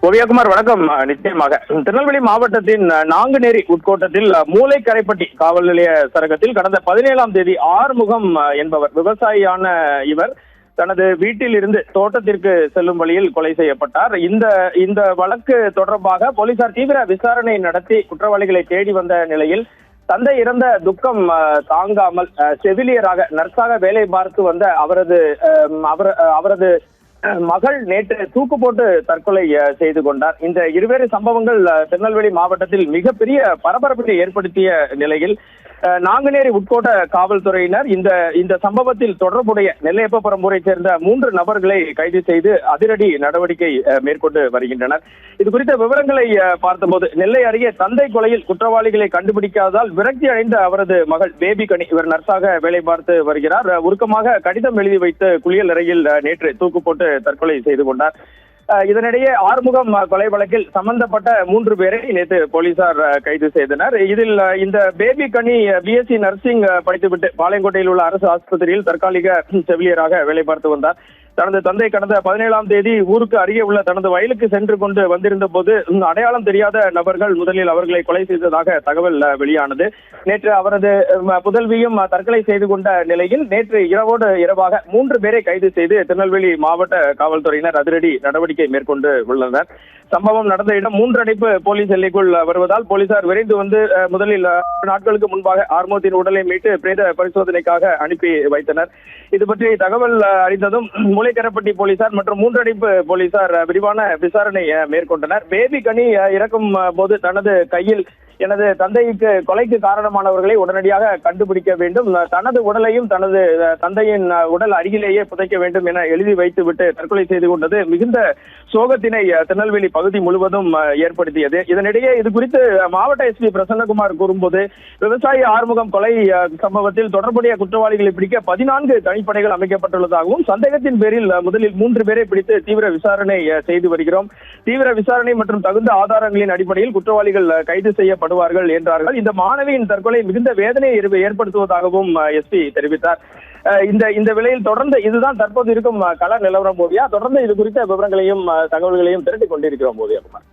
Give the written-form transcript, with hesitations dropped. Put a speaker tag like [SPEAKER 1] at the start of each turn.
[SPEAKER 1] ஓவியகுமார் வணக்கம். நிச்சயமாக திருநெல்வேலி மாவட்டத்தின் நாங்குநேரி உட்கோட்டத்தில் மூளைக்கரைப்பட்டி காவல் நிலைய சரகத்தில் கடந்த 17ஆம் தேதி ஆறுமுகம் என்பவர், விவசாயியான இவர் தனது வீட்டில் இருந்து தோட்டத்திற்கு செல்லும் வழியில் கொலை செய்யப்பட்டார். இந்த வழக்கு தொடர்பாக போலீசார் தீவிர விசாரணை நடத்தி குற்றவாளிகளை தேடி வந்த நிலையில் தந்தை இறந்த துக்கம் தாங்காமல் செவிலியராக நர்ஸாக வேலை பார்த்து வந்த அவரது மகள் நேற்று தூக்கு போட்டு தற்கொலை செய்து கொண்டார். இந்த இருவேறு சம்பவங்கள் திருநெல்வேலி மாவட்டத்தில் மிகப்பெரிய பரபரப்பை ஏற்படுத்திய நிலையில் நாங்குநேரி உட்கோட்ட காவல்துறையினர் இந்த சம்பவத்தில் தொடர்புடைய நெல்லையப்பபுரம் ஊரை சேர்ந்த 3 நபர்களை கைது செய்து அதிரடி நடவடிக்கை மேற்கொண்டு வருகின்றனர். இது குறித்த விவரங்களை பார்த்தபோது நெல்லை அருகே தந்தை கொலையில் குற்றவாளிகளை கண்டுபிடிக்காததால் விரக்தி அடைந்த அவரது மகள் பேபிகனி, இவர் நர்ஸாக வேலை பார்த்து வருகிறார், உருக்கமாக கடிதம் எழுதி வைத்து குளியல் அறையில் நேற்று தூக்கு போட்டு தற்கொலை செய்து கொண்டார். இதனிடையே ஆறுமுகம் கொலை வழக்கில் சம்பந்தப்பட்ட 3 பேரை நேற்று போலீசார் கைது செய்தனர். இதில் இந்த பேபிகனி பிஎஸ்சி நர்சிங் படித்துவிட்டு பாளையங்கோட்டையில் உள்ள அரசு ஆஸ்பத்திரியில் தற்காலிக செவிலியராக வேலை பார்த்து வந்தார். தனது தந்தை கடந்த 17ஆம் தேதி ஊருக்கு அருகே உள்ள தனது வயலுக்கு சென்று கொண்டு வந்திருந்த போது அடையாளம் தெரியாத நபர்கள் முதலில் அவர்களை கொலை செய்ததாக தகவல் வெளியானது. நேற்று அவரது புதல்வியும் தற்கொலை செய்து கொண்ட நிலையில் நேற்று இரவோடு இரவாக 3 பேரை கைது செய்து திருநெல்வேலி மாவட்ட காவல்துறையினர் அதிரடி நடவடிக்கை மேற்கொண்டு உள்ளனர். சம்பவம் நடந்த இடம் 3 அடைப்பு போலீஸ் எல்லைக்குள் வருவதால் போலீசார் விரைந்து வந்து முதலில் நாட்களுக்கு முன்பாக ஆறுமுகத்தின் உடலை மீட்டு பிரேத பரிசோதனைக்காக அனுப்பி வைத்தனர். இது பற்றி தகவல் அறிந்ததும் மூளைக்கரைப்பட்டி போலீசார் மற்றும் 3 அடைப்பு போலீசார் விரிவான விசாரணை மேற்கொண்டனர். பேபிகனி இறக்கும் போது தனது கையில் எனது தந்தைக்கு கொலைக்கு காரணமானவர்களை உடனடியாக கண்டுபிடிக்க வேண்டும், தனது உடலையும் தனது தந்தையின் உடல் அருகிலேயே புதைக்க வேண்டும் என எழுதி வைத்துவிட்டு தற்கொலை செய்து கொண்டது மிகுந்த சோகத்தினை திருநெல்வேலி பகுதி முழுவதும் ஏற்படுத்தியது. இதனிடையே இது குறித்து மாவட்ட எஸ்பி பிரசன்னகுமார் கூறும்போது, விவசாயி ஆறுமுகம் கொலை சம்பவத்தில் தொடர்புடைய குற்றவாளிகளை பிடிக்க 14 தனிப்படைகள் அமைக்கப்பட்டுள்ளதாகவும் சந்தேகத்தின் பேரில் முதலில் 3 பேரை பிடித்து தீவிர விசாரணை செய்து வருகிறோம். தீவிர விசாரணை மற்றும் தகுந்த ஆதாரங்களின் அடிப்படையில் குற்றவாளிகள் கைது செய்யப்படுவார்கள் என்றார்கள். இந்த மாணவியின் தற்கொலை மிகுந்த வேதனையை ஏற்படுத்துவதாகவும் எஸ்பி தெரிவித்தார். இந்த விலையில் தொடர்ந்து இதுதான் தற்போது இருக்கும் கள நிலவரம். போதியா தொடர்ந்து இது குறித்த விவரங்களையும் தகவல்களையும் திரட்டிக் கொண்டிருக்கிறோம். போதியா குமார்.